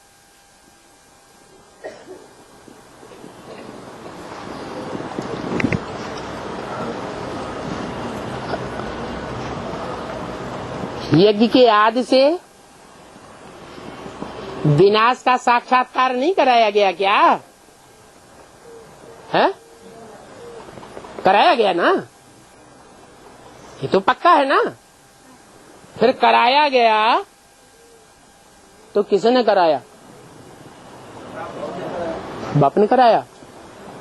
यज्ञ के आदि से विनाश का साक्षात्कार नहीं कराया गया क्या? है? कराया गया ना? ये तो पक्का है ना? फिर कराया गया तो किसने कराया? बाप ने कराया।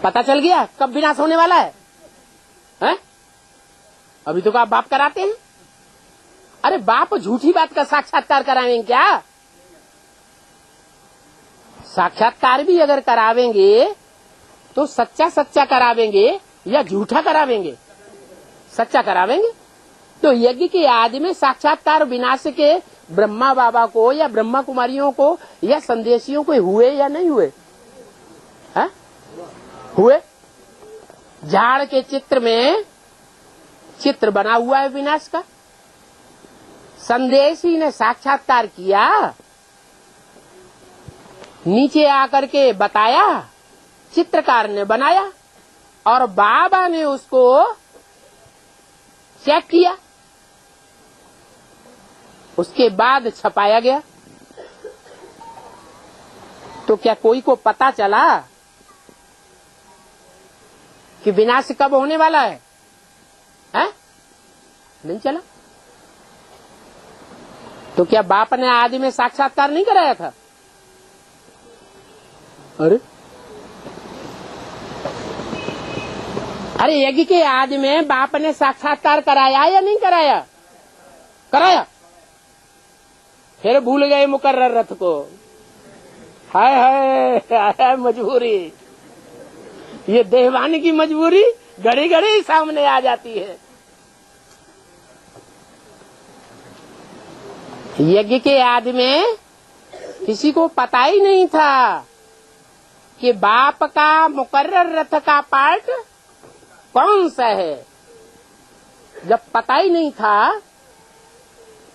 पता चल गया कब विनाश होने वाला है? हैं? अभी तो क्या बाप कराते हैं? अरे बाप झूठी बात का साक्षात्कार करावेंगे क्या? साक्षात्कार भी अगर करावेंगे तो सच्चा सच्चा करावेंगे या झूठा करावेंगे? सच्चा करावेंगे। तो यज्ञ के आदि में साक्षात्कार विनाश के ब्रह्मा बाबा को या ब्रह्मा कुमारियों को या संदेशियों को हुए या नहीं हुए? है? हुए। झाड़ के चित्र में चित्र बना हुआ है विनाश का। संदेशी ने साक्षात्कार किया, नीचे आकर के बताया, चित्रकार ने बनाया और बाबा ने उसको चेक किया, उसके बाद छपाया गया, तो क्या कोई को पता चला कि विनाश कब होने वाला है? नहीं चला। तो क्या बाप ने आदि में साक्षात्कार नहीं कराया था? अरे यज्ञ के आदि में बाप ने साक्षात्कार कराया या नहीं कराया? कराया। फिर भूल गए मुकर्रर रथ को। हाय हाय मजबूरी, ये देहवान की मजबूरी घड़ी घड़ी सामने आ जाती है। यज्ञ के आदि में किसी को पता ही नहीं था कि बाप का मुकर्रर रथ का पार्ट कौन सा है। जब पता ही नहीं था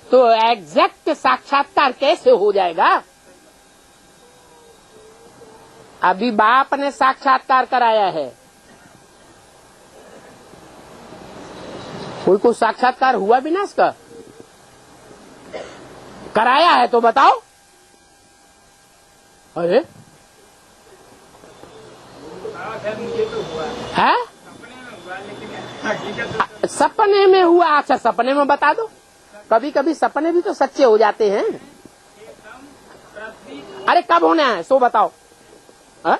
तो एग्जैक्ट साक्षात्कार कैसे हो जाएगा? अभी बाप ने साक्षात्कार कराया है। कोई को साक्षात्कार हुआ विनाश का? कराया है तो बताओ। अरे मुझे तो हुआ है, सपने में हुआ, लेकिन हकीकत सपने में हुआ। अच्छा, सपने में बता दो। कभी कभी सपने भी तो सच्चे हो जाते हैं। अरे कब होना है सो बताओ। हा?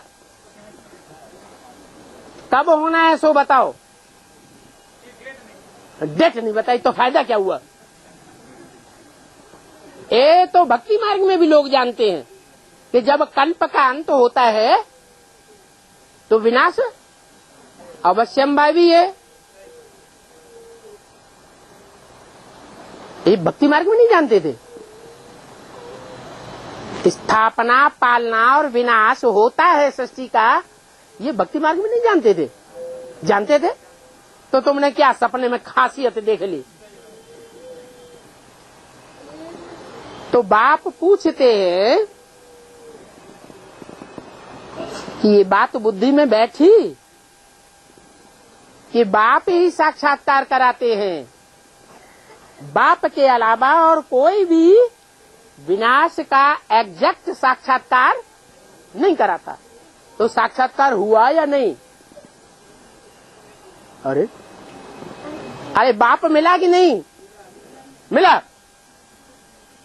कब होना है सो बताओ। डेट नहीं बताई तो फायदा क्या हुआ? ये तो भक्ति मार्ग में भी लोग जानते हैं कि जब कल्प का अंत होता है तो विनाश अवश्यंभावी है। ये भक्ति मार्ग में नहीं जानते थे। स्थापना, पालना और विनाश होता है सृष्टि का, ये भक्ति मार्ग में नहीं जानते थे। जानते थे तो तुमने क्या सपने में खासियत देख ली? तो बाप पूछते हैं कि ये बात बुद्धि में बैठी कि बाप ही साक्षात्कार कराते हैं, बाप के अलावा और कोई भी विनाश का एग्जैक्ट साक्षात्कार नहीं कराता। तो साक्षात्कार हुआ या नहीं? अरे बाप मिला कि नहीं मिला?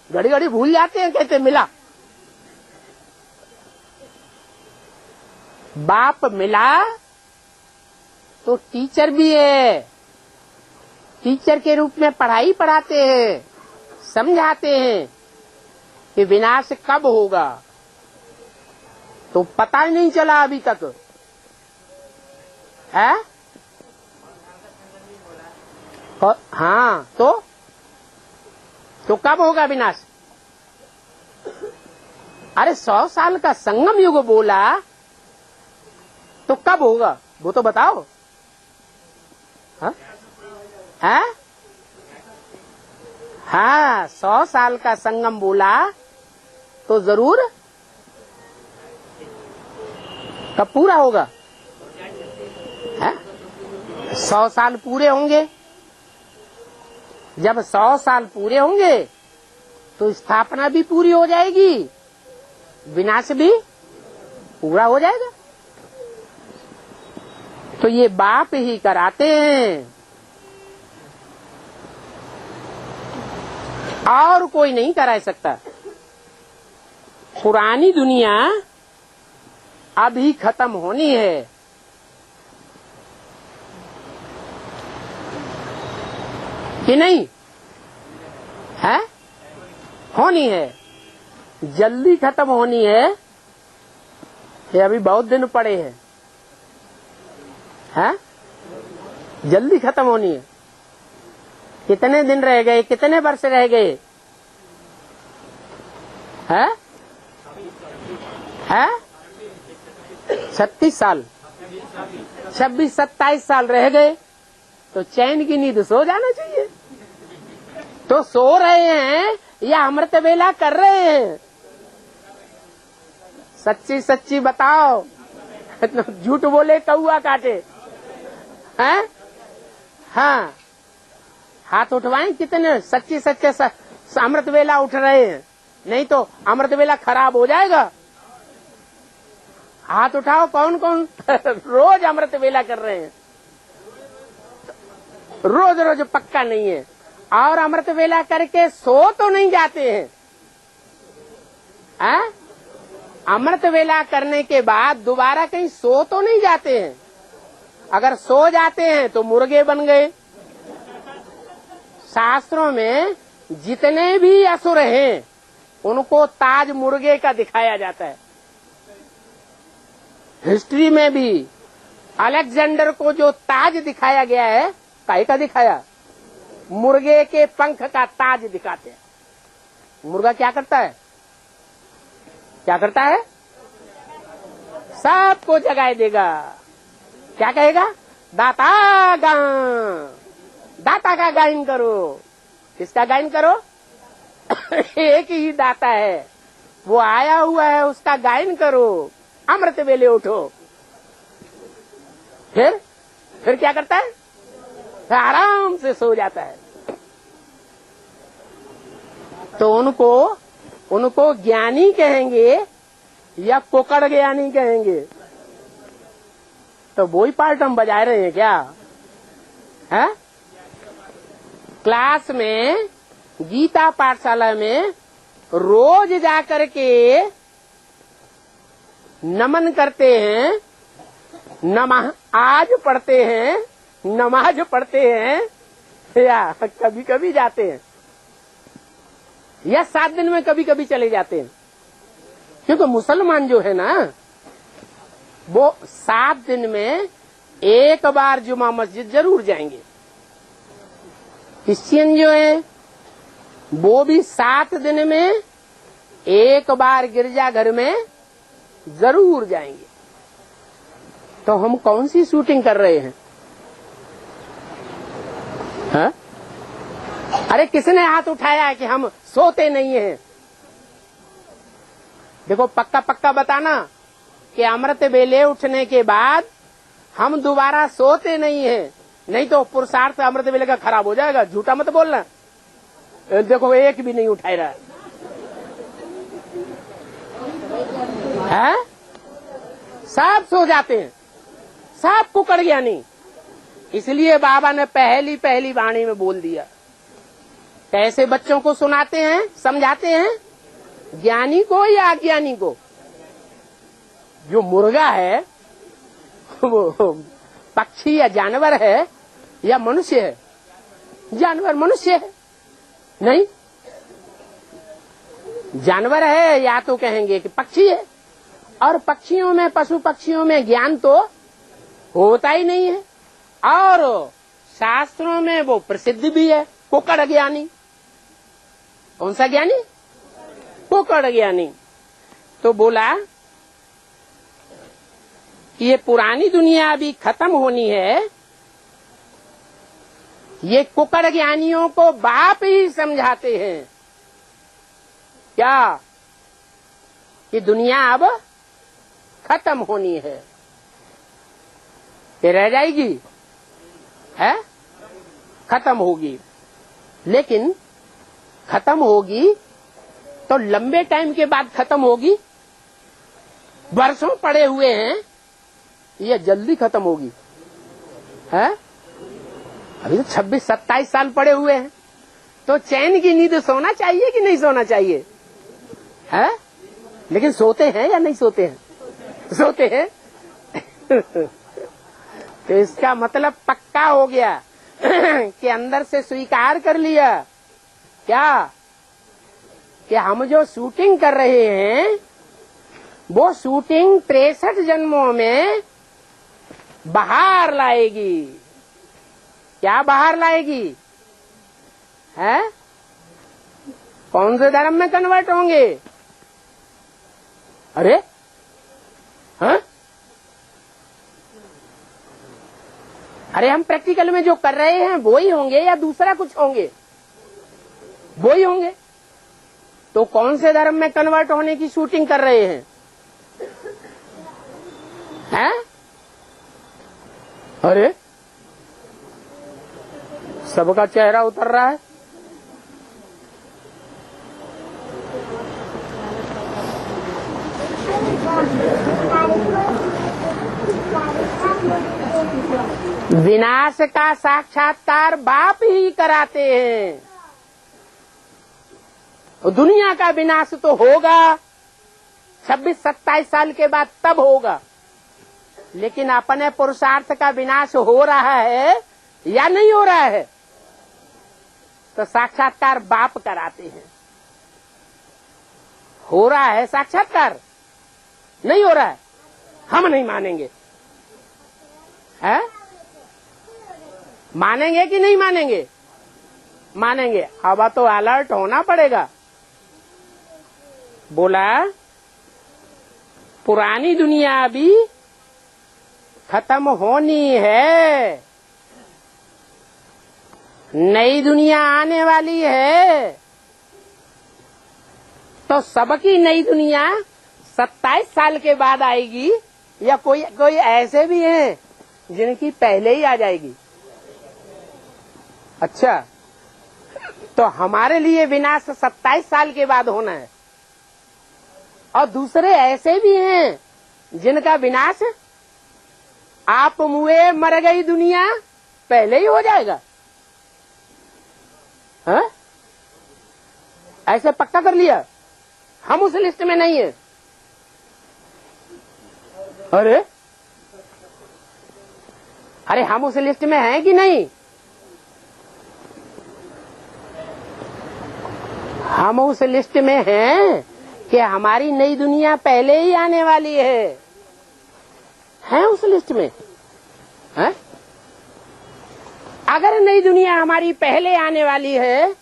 घड़ी घड़ी भूल जाते हैं, कहते मिला। बाप मिला तो टीचर भी है, टीचर के रूप में पढ़ाई पढ़ाते हैं, समझाते हैं कि विनाश कब होगा। तो पता ही नहीं चला अभी तक है। और हाँ तो कब होगा विनाश? अरे 100 साल का संगम युग बोला तो कब होगा वो तो बताओ। हाँ 100 साल का संगम बोला तो जरूर कब पूरा होगा? 100 साल पूरे होंगे। जब 100 साल पूरे होंगे तो स्थापना भी पूरी हो जाएगी, विनाश भी पूरा हो जाएगा। तो ये बाप ही कराते हैं और कोई नहीं करा सकता। पुरानी दुनिया अभी खत्म होनी है, कि नहीं है? होनी है, जल्दी खत्म होनी है। ये अभी बहुत दिन पड़े हैं, जल्दी खत्म होनी है। कितने दिन रह गए, कितने वर्ष रह गए? 36 साल, 26-27 साल रह गए। तो चैन की नींद सो जाना चाहिए। तो सो रहे हैं या अमृत वेला कर रहे हैं? सच्ची सच्ची बताओ, झूठ बोले कौआ काटे। हाँ हाथ उठवाएं, कितने सच्ची सच्चे अमृत वेला उठ रहे हैं, नहीं तो अमृत वेला खराब हो जाएगा। हाथ उठाओ कौन कौन रोज अमृत वेला कर रहे हैं। रोज रोज पक्का नहीं है। और अमृत वेला करके सो तो नहीं जाते हैं, अमृत वेला करने के बाद दोबारा कहीं सो तो नहीं जाते हैं। अगर सो जाते हैं तो मुर्गे बन गए। शास्त्रों में जितने भी असुर हैं उनको ताज मुर्गे का दिखाया जाता है। हिस्ट्री में भी अलेक्जेंडर को जो ताज दिखाया गया है, काहे का दिखाया? मुर्गे के पंख का ताज दिखाते हैं। मुर्गा क्या करता है? क्या करता है? सबको जगाए देगा। क्या कहेगा? दाता गा, दाता का गायन करो। किसका गायन करो? एक ही दाता है, वो आया हुआ है, उसका गायन करो। अमृत वेले उठो। फिर क्या करता है? आराम से सो जाता है। तो उनको ज्ञानी कहेंगे या कोकड़ ज्ञानी कहेंगे? तो वही पार्ट हम बजा रहे हैं क्या? है क्लास में, गीता पाठशाला में रोज जाकर के नमन करते हैं, नमाज आज पढ़ते हैं, नमाज पढ़ते हैं, या कभी कभी जाते हैं, या 7 दिन में कभी कभी चले जाते हैं। क्योंकि मुसलमान जो है ना, वो 7 दिन में एक बार जुमा मस्जिद जरूर जाएंगे। क्रिश्चियन जो है वो भी 7 दिन में एक बार गिरजाघर में जरूर जाएंगे। तो हम कौन सी शूटिंग कर रहे हैं? हाँ? अरे किसने हाथ उठाया है कि हम सोते नहीं हैं? देखो पक्का पक्का बताना कि अमृत वेले उठने के बाद हम दोबारा सोते नहीं हैं, नहीं तो पुरुषार्थ अमृत वेले का खराब हो जाएगा। झूठा मत बोलना। देखो एक भी नहीं उठाई रहा है। सब सो जाते हैं, सब कुकड़ ज्ञानी। इसलिए बाबा ने पहली वाणी में बोल दिया। कैसे बच्चों को सुनाते हैं, समझाते हैं? ज्ञानी को या अज्ञानी को? जो मुर्गा है वो पक्षी या जानवर है या मनुष्य है? जानवर मनुष्य है नहीं, जानवर है या तो कहेंगे कि पक्षी है। और पक्षियों में, पशु पक्षियों में ज्ञान तो होता ही नहीं है। और शास्त्रों में वो प्रसिद्ध भी है, कुकड़ ज्ञानी। कौन सा ज्ञानी? कुकड़ ज्ञानी। तो बोला कि ये पुरानी दुनिया अभी खत्म होनी है। ये कुकड़ ज्ञानियों को बाप ही समझाते हैं क्या कि दुनिया अब खत्म होनी है, ये रह जाएगी, है खत्म होगी। लेकिन खत्म होगी तो लंबे टाइम के बाद खत्म होगी। वर्षों पड़े हुए हैं, ये जल्दी खत्म होगी, है? अभी तो 26-27 साल पड़े हुए हैं। तो चैन की नींद सोना चाहिए कि नहीं सोना चाहिए, है? लेकिन सोते हैं या नहीं सोते हैं? सोते हैं। तो इसका मतलब पक्का हो गया कि अंदर से स्वीकार कर लिया क्या कि हम जो शूटिंग कर रहे हैं वो शूटिंग 63 जन्मों में बाहर लाएगी। क्या बाहर लाएगी? है? कौन से धर्म में कन्वर्ट होंगे? अरे हाँ? अरे हम प्रैक्टिकल में जो कर रहे हैं वो ही होंगे या दूसरा कुछ होंगे? वो ही होंगे। तो कौन से धर्म में कन्वर्ट होने की शूटिंग कर रहे हैं? हैं? अरे सबका चेहरा उतर रहा है। विनाश का साक्षात्कार बाप ही कराते हैं। दुनिया का विनाश तो होगा 26-27 साल के बाद, तब होगा, लेकिन अपने पुरुषार्थ का विनाश हो रहा है या नहीं हो रहा है, तो साक्षात्कार बाप कराते हैं। हो रहा है साक्षात्कार, नहीं हो रहा है, हम नहीं मानेंगे। है? मानेंगे कि नहीं मानेंगे? मानेंगे। अब तो अलर्ट होना पड़ेगा। बोला पुरानी दुनिया अभी खत्म होनी है, नई दुनिया आने वाली है। तो सबकी नई दुनिया 27 साल के बाद आएगी, या कोई ऐसे भी हैं जिनकी पहले ही आ जाएगी? अच्छा, तो हमारे लिए विनाश 27 साल के बाद होना है, और दूसरे ऐसे भी हैं जिनका विनाश आप मुए मर गई दुनिया पहले ही हो जाएगा। हाँ? ऐसे पक्का कर लिया, हम उस लिस्ट में नहीं है। अरे हम उस लिस्ट में हैं कि नहीं? हम उस लिस्ट में हैं कि हमारी नई दुनिया पहले ही आने वाली है उस लिस्ट में? है? अगर नई दुनिया हमारी पहले आने वाली है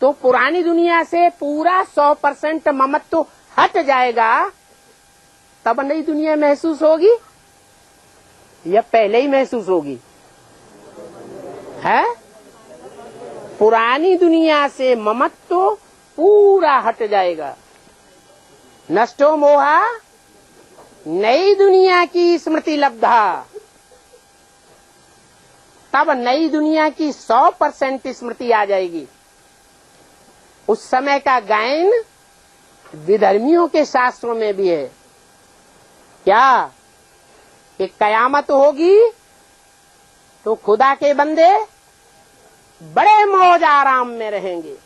तो पुरानी दुनिया से पूरा 100% ममत्व हट जाएगा, तब नई दुनिया महसूस होगी या पहले ही महसूस होगी? है? पुरानी दुनिया से ममत्व पूरा हट जाएगा। नष्टो मोहा नई दुनिया की स्मृति लब्धा, तब नई दुनिया की 100% स्मृति आ जाएगी। उस समय का गायन विधर्मियों के शास्त्रों में भी है। क्या? कि कयामत होगी तो खुदा के बंदे बड़े मौज आराम में रहेंगे।